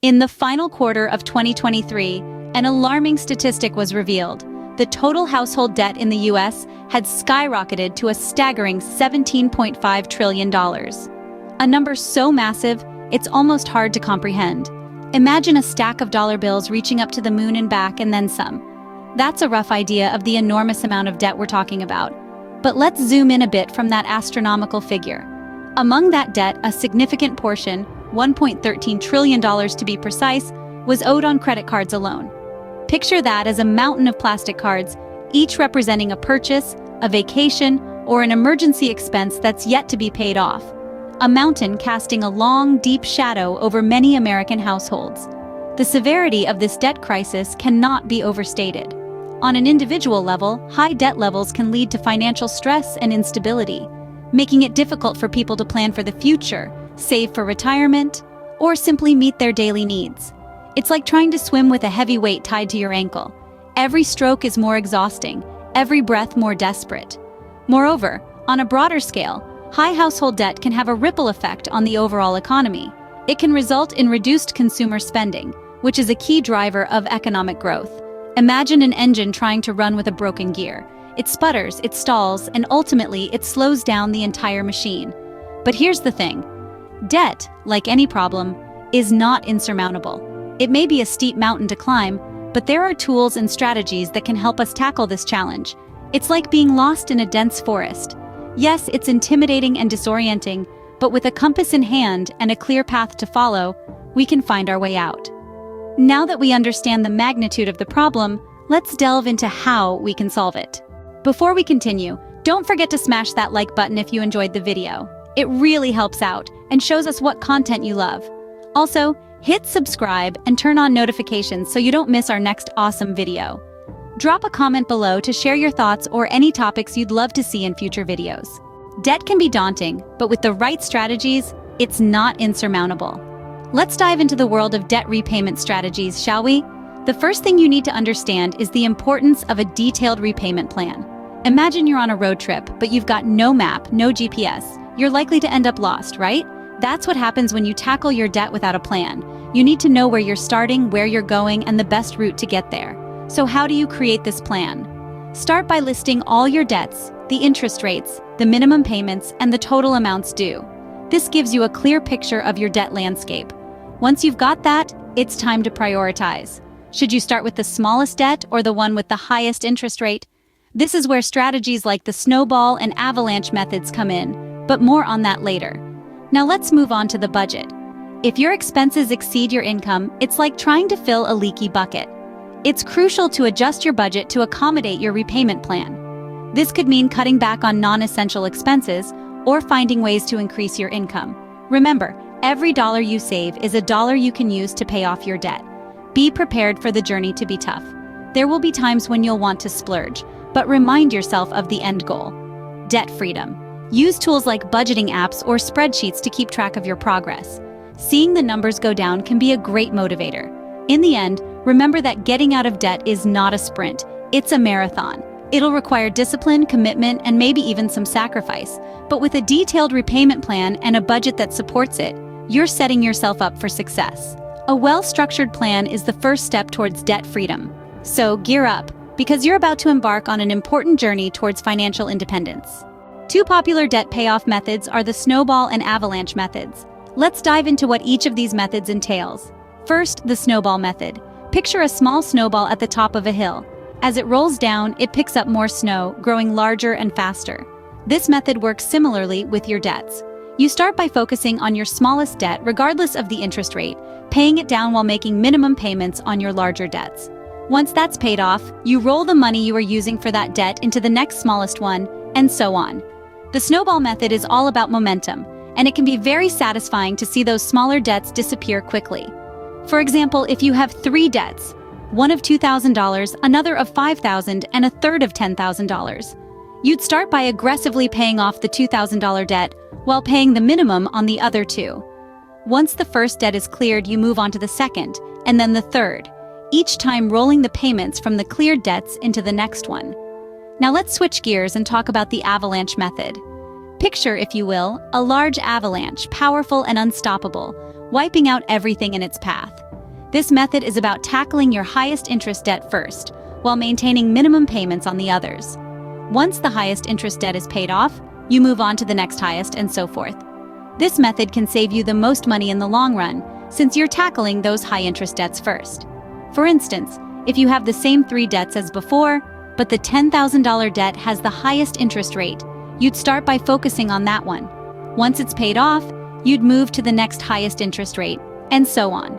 In the final quarter of 2023, an alarming statistic was revealed. The total household debt in the US had skyrocketed to a staggering $17.5 trillion. A number so massive, it's almost hard to comprehend. Imagine a stack of dollar bills reaching up to the moon and back and then some. That's a rough idea of the enormous amount of debt we're talking about. But let's zoom in a bit from that astronomical figure. Among that debt, a significant portion, $1.13 trillion to be precise, was owed on credit cards alone. Picture that as a mountain of plastic cards, each representing a purchase, a vacation, or an emergency expense that's yet to be paid off. A mountain casting a long, deep shadow over many American households. The severity of this debt crisis cannot be overstated. On an individual level, high debt levels can lead to financial stress and instability, making it difficult for people to plan for the future, save for retirement, or simply meet their daily needs. It's like trying to swim with a heavy weight tied to your ankle. Every stroke is more exhausting, every breath more desperate. Moreover, on a broader scale, high household debt can have a ripple effect on the overall economy. It can result in reduced consumer spending, which is a key driver of economic growth. Imagine an engine trying to run with a broken gear. It sputters, it stalls, and ultimately it slows down the entire machine. But here's the thing. Debt, like any problem, is not insurmountable. It may be a steep mountain to climb, but there are tools and strategies that can help us tackle this challenge. It's like being lost in a dense forest. Yes, it's intimidating and disorienting, but with a compass in hand and a clear path to follow, we can find our way out. Now that we understand the magnitude of the problem, let's delve into how we can solve it. Before we continue, don't forget to smash that like button if you enjoyed the video. It really helps out and shows us what content you love. Also, hit subscribe and turn on notifications so you don't miss our next awesome video. Drop a comment below to share your thoughts or any topics you'd love to see in future videos. Debt can be daunting, but with the right strategies, it's not insurmountable. Let's dive into the world of debt repayment strategies, shall we? The first thing you need to understand is the importance of a detailed repayment plan. Imagine you're on a road trip, but you've got no map, no GPS. You're likely to end up lost, right? That's what happens when you tackle your debt without a plan. You need to know where you're starting, where you're going, and the best route to get there. So how do you create this plan? Start by listing all your debts, the interest rates, the minimum payments, and the total amounts due. This gives you a clear picture of your debt landscape. Once you've got that, it's time to prioritize. Should you start with the smallest debt or the one with the highest interest rate? This is where strategies like the Snowball and Avalanche methods come in, but more on that later. Now let's move on to the budget. If your expenses exceed your income, it's like trying to fill a leaky bucket. It's crucial to adjust your budget to accommodate your repayment plan. This could mean cutting back on non-essential expenses or finding ways to increase your income. Remember, every dollar you save is a dollar you can use to pay off your debt. Be prepared for the journey to be tough. There will be times when you'll want to splurge, but remind yourself of the end goal: debt freedom. Use tools like budgeting apps or spreadsheets to keep track of your progress. Seeing the numbers go down can be a great motivator. In the end, remember that getting out of debt is not a sprint, it's a marathon. It'll require discipline, commitment, and maybe even some sacrifice. But with a detailed repayment plan and a budget that supports it, you're setting yourself up for success. A well-structured plan is the first step towards debt freedom. So gear up, because you're about to embark on an important journey towards financial independence. Two popular debt payoff methods are the Snowball and Avalanche methods. Let's dive into what each of these methods entails. First, the Snowball method. Picture a small snowball at the top of a hill. As it rolls down, it picks up more snow, growing larger and faster. This method works similarly with your debts. You start by focusing on your smallest debt regardless of the interest rate, paying it down while making minimum payments on your larger debts. Once that's paid off, you roll the money you are using for that debt into the next smallest one, and so on. The Snowball method is all about momentum, and it can be very satisfying to see those smaller debts disappear quickly. For example, if you have 3 debts, one of $2,000, another of $5,000, and a third of $10,000. You'd start by aggressively paying off the $2,000 debt while paying the minimum on the other 2. Once the first debt is cleared, you move on to the second, and then the third, each time rolling the payments from the cleared debts into the next one. Now let's switch gears and talk about the Avalanche method. Picture, if you will, a large avalanche, powerful and unstoppable, wiping out everything in its path. This method is about tackling your highest interest debt first, while maintaining minimum payments on the others. Once the highest interest debt is paid off, you move on to the next highest and so forth. This method can save you the most money in the long run, since you're tackling those high-interest debts first. For instance, if you have the same 3 debts as before, but the $10,000 debt has the highest interest rate, you'd start by focusing on that one. Once it's paid off, you'd move to the next highest interest rate, and so on.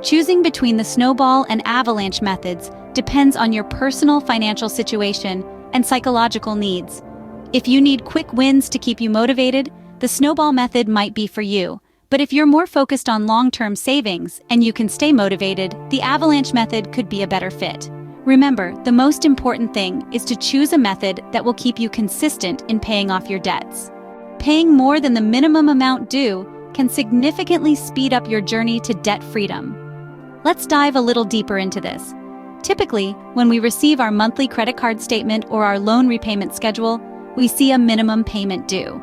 Choosing between the Snowball and Avalanche methods depends on your personal financial situation and psychological needs. If you need quick wins to keep you motivated, the Snowball method might be for you. But if you're more focused on long-term savings and you can stay motivated, the Avalanche method could be a better fit. Remember, the most important thing is to choose a method that will keep you consistent in paying off your debts. Paying more than the minimum amount due can significantly speed up your journey to debt freedom. Let's dive a little deeper into this. Typically, when we receive our monthly credit card statement or our loan repayment schedule, we see a minimum payment due.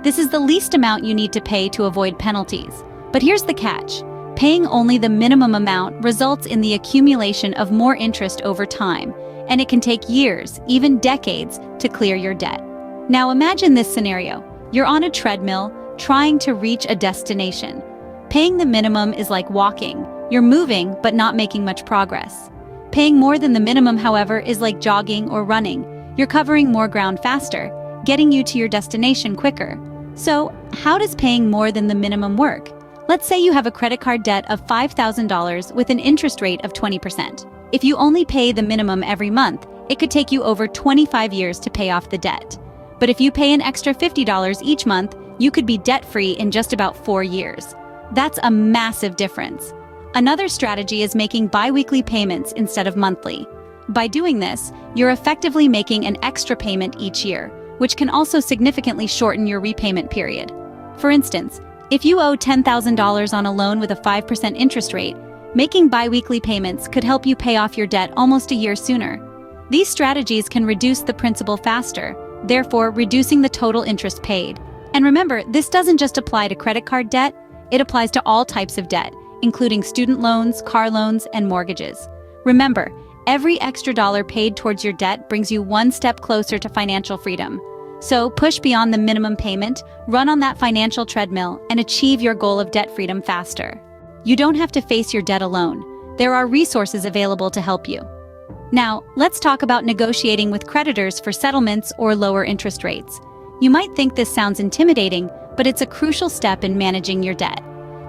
This is the least amount you need to pay to avoid penalties. But here's the catch. Paying only the minimum amount results in the accumulation of more interest over time, and it can take years, even decades, to clear your debt. Now imagine this scenario. You're on a treadmill, trying to reach a destination. Paying the minimum is like walking. You're moving, but not making much progress. Paying more than the minimum, however, is like jogging or running. You're covering more ground faster, getting you to your destination quicker. So, how does paying more than the minimum work? Let's say you have a credit card debt of $5,000 with an interest rate of 20%. If you only pay the minimum every month, it could take you over 25 years to pay off the debt. But if you pay an extra $50 each month, you could be debt-free in just about 4 years. That's a massive difference. Another strategy is making bi-weekly payments instead of monthly. By doing this, you're effectively making an extra payment each year, which can also significantly shorten your repayment period. For instance, if you owe $10,000 on a loan with a 5% interest rate, making bi-weekly payments could help you pay off your debt almost a year sooner. These strategies can reduce the principal faster, therefore reducing the total interest paid. And remember, this doesn't just apply to credit card debt, it applies to all types of debt, including student loans, car loans, and mortgages. Remember, every extra dollar paid towards your debt brings you one step closer to financial freedom. So push beyond the minimum payment, run on that financial treadmill, and achieve your goal of debt freedom faster. You don't have to face your debt alone. There are resources available to help you. Now, let's talk about negotiating with creditors for settlements or lower interest rates. You might think this sounds intimidating, but it's a crucial step in managing your debt.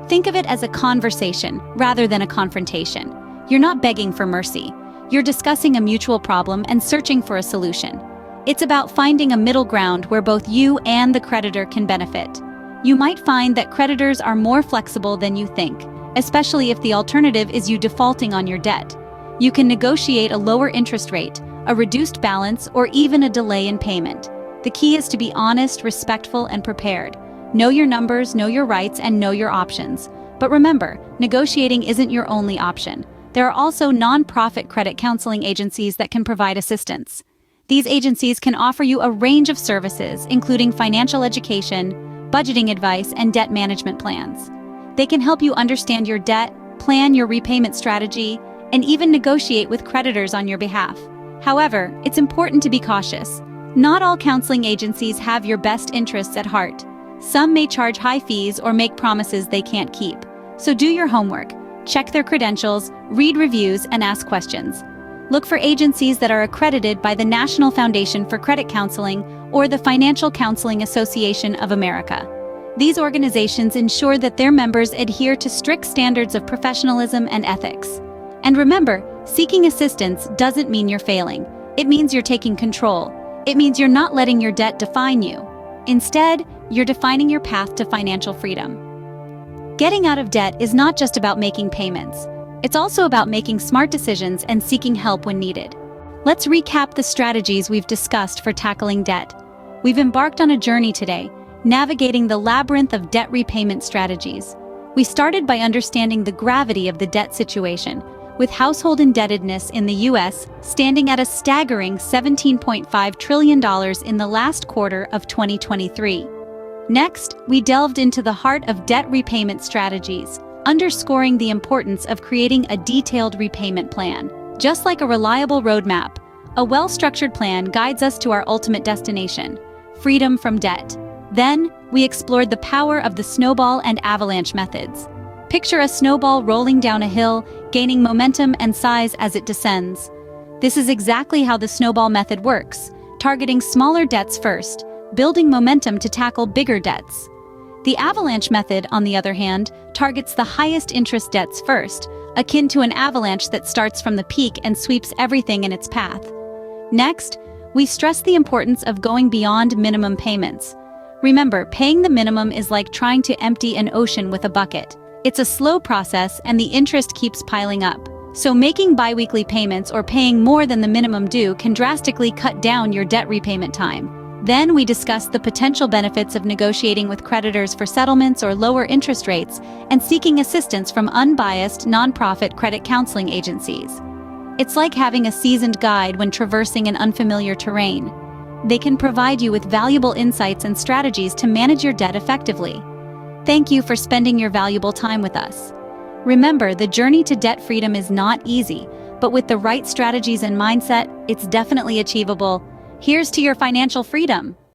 Think of it as a conversation rather than a confrontation. You're not begging for mercy. You're discussing a mutual problem and searching for a solution. It's about finding a middle ground where both you and the creditor can benefit. You might find that creditors are more flexible than you think, especially if the alternative is you defaulting on your debt. You can negotiate a lower interest rate, a reduced balance, or even a delay in payment. The key is to be honest, respectful, and prepared. Know your numbers, know your rights, and know your options. But remember, negotiating isn't your only option. There are also non-profit credit counseling agencies that can provide assistance. These agencies can offer you a range of services, including financial education, budgeting advice, and debt management plans. They can help you understand your debt, plan your repayment strategy, and even negotiate with creditors on your behalf. However, it's important to be cautious. Not all counseling agencies have your best interests at heart. Some may charge high fees or make promises they can't keep. So do your homework. Check their credentials, read reviews, and ask questions. Look for agencies that are accredited by the National Foundation for Credit Counseling or the Financial Counseling Association of America. These organizations ensure that their members adhere to strict standards of professionalism and ethics. And remember, seeking assistance doesn't mean you're failing. It means you're taking control. It means you're not letting your debt define you. Instead, you're defining your path to financial freedom. Getting out of debt is not just about making payments. It's also about making smart decisions and seeking help when needed. Let's recap the strategies we've discussed for tackling debt. We've embarked on a journey today, navigating the labyrinth of debt repayment strategies. We started by understanding the gravity of the debt situation, with household indebtedness in the U.S. standing at a staggering $17.5 trillion in the last quarter of 2023. Next, we delved into the heart of debt repayment strategies, underscoring the importance of creating a detailed repayment plan. Just like a reliable roadmap, a well-structured plan guides us to our ultimate destination, freedom from debt. Then, we explored the power of the snowball and avalanche methods. Picture a snowball rolling down a hill, gaining momentum and size as it descends. This is exactly how the snowball method works, targeting smaller debts first, building momentum to tackle bigger debts. The avalanche method, on the other hand, targets the highest interest debts first, akin to an avalanche that starts from the peak and sweeps everything in its path. Next, we stress the importance of going beyond minimum payments. Remember, paying the minimum is like trying to empty an ocean with a bucket. It's a slow process and the interest keeps piling up. So making biweekly payments or paying more than the minimum due can drastically cut down your debt repayment time. Then we discuss the potential benefits of negotiating with creditors for settlements or lower interest rates and seeking assistance from unbiased, nonprofit credit counseling agencies. It's like having a seasoned guide when traversing an unfamiliar terrain. They can provide you with valuable insights and strategies to manage your debt effectively. Thank you for spending your valuable time with us. Remember, the journey to debt freedom is not easy, but with the right strategies and mindset, it's definitely achievable. Here's to your financial freedom.